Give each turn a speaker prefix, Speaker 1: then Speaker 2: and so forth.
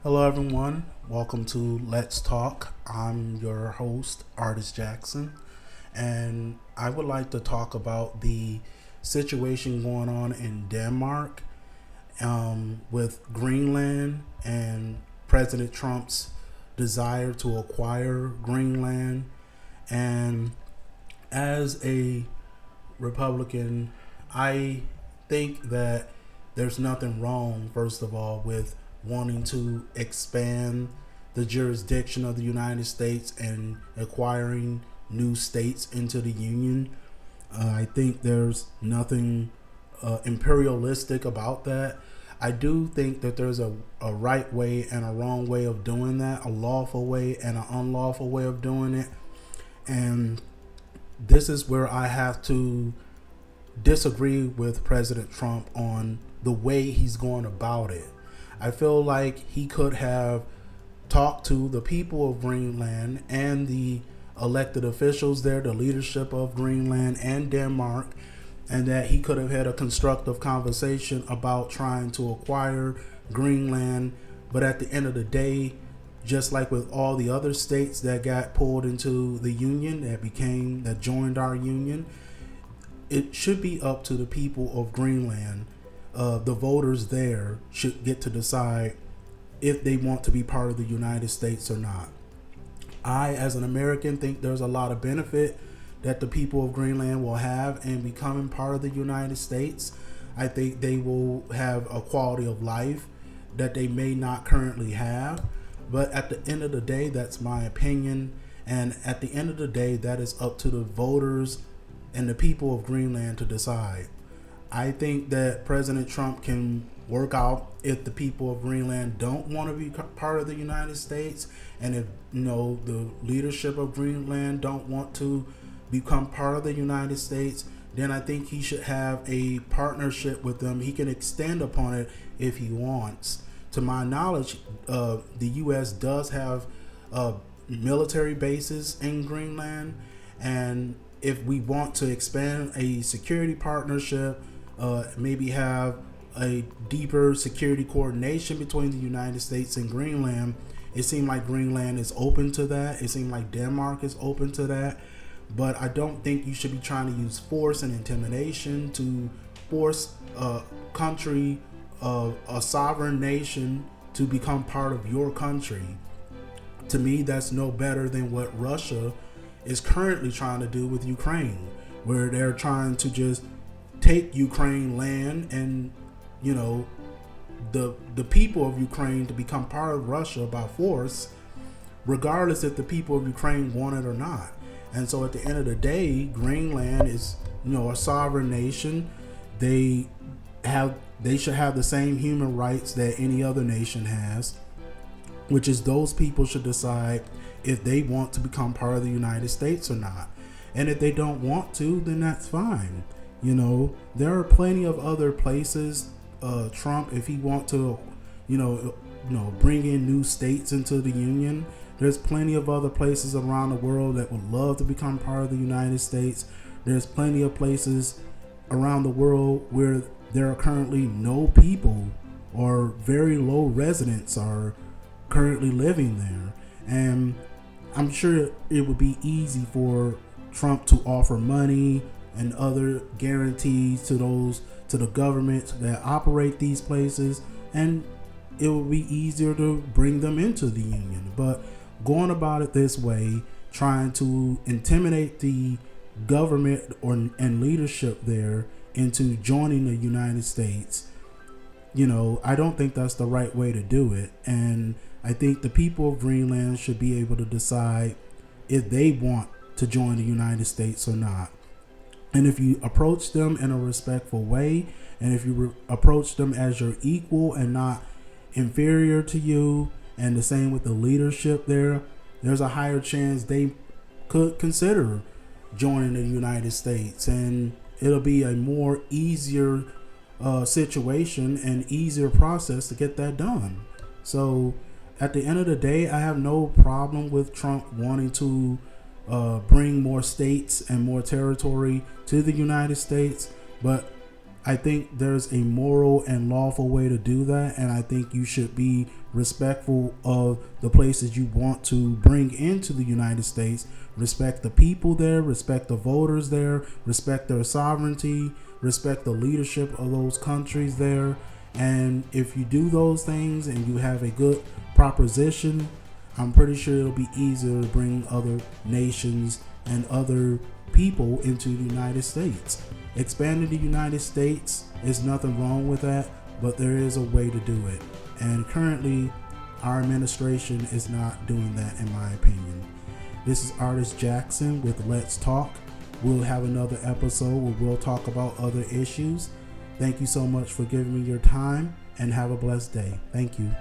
Speaker 1: Hello, everyone. Welcome to Let's Talk. I'm your host, Ardis Jackson, and I would like to talk about the situation going on in Denmark with Greenland and President Trump's desire to acquire Greenland. And as a Republican, I think that there's nothing wrong, first of all, with wanting to expand the jurisdiction of the United States and acquiring new states into the Union. I think there's nothing imperialistic about that. I do think that there's a right way and a wrong way of doing that, a lawful way and an unlawful way of doing it. And this is where I have to disagree with President Trump on the way he's going about it. I feel like he could have talked to the people of Greenland and the elected officials there, the leadership of Greenland and Denmark, and that he could have had a constructive conversation about trying to acquire Greenland. But at the end of the day, just like with all the other states that got pulled into the union, that joined our union, it should be up to the people of Greenland. The voters there should get to decide if they want to be part of the United States or not. I, as an American, think there's a lot of benefit that the people of Greenland will have in becoming part of the United States. I think they will have a quality of life that they may not currently have. But at the end of the day, that's my opinion. And at the end of the day, that is up to the voters and the people of Greenland to decide. I think that President Trump can work out if the people of Greenland don't want to be part of the United States, and if the leadership of Greenland don't want to become part of the United States, then I think he should have a partnership with them. He can extend upon it if he wants. To my knowledge, the U.S. does have military bases in Greenland, and if we want to expand a security partnership, maybe have a deeper security coordination between the United States and Greenland, it seemed like Greenland is open to that. It seemed like Denmark is open to that. But I don't think you should be trying to use force and intimidation to force a country, a sovereign nation, to become part of your country. To me, that's no better than what Russia is currently trying to do with Ukraine, where they're trying to just take Ukraine land and the people of Ukraine to become part of Russia by force, regardless if the people of Ukraine want it or not. And so at the end of the day, Greenland is a sovereign nation. They should have the same human rights that any other nation has, which is those people should decide if they want to become part of the United States or not. And if they don't want to, then that's fine. There are plenty of other places. Trump, if he want to, bring in new states into the union, there's plenty of other places around the world that would love to become part of the United States. There's plenty of places around the world where there are currently no people or very low residents are currently living there. And I'm sure it would be easy for Trump to offer money and other guarantees to the governments that operate these places, and it would be easier to bring them into the union. But going about it this way, trying to intimidate the government and leadership there into joining the United States, I don't think that's the right way to do it. And I think the people of Greenland should be able to decide if they want to join the United States or not. And if you approach them in a respectful way, and if you approach them as your equal and not inferior to you, and the same with the leadership there's a higher chance they could consider joining the United States. And it'll be a more easier situation and easier process to get that done. So at the end of the day, I have no problem with Trump wanting to bring more states and more territory to the United States. But I think there's a moral and lawful way to do that, and I think you should be respectful of the places you want to bring into the United States. Respect the people there, respect the voters there, respect their sovereignty, respect the leadership of those countries there. And if you do those things and you have a good proposition, I'm pretty sure it'll be easier to bring other nations and other people into the United States. Expanding the United States, is nothing wrong with that, but there is a way to do it. And currently, our administration is not doing that, in my opinion. This is Ardis Jackson with Let's Talk. We'll have another episode where we'll talk about other issues. Thank you so much for giving me your time, and have a blessed day. Thank you.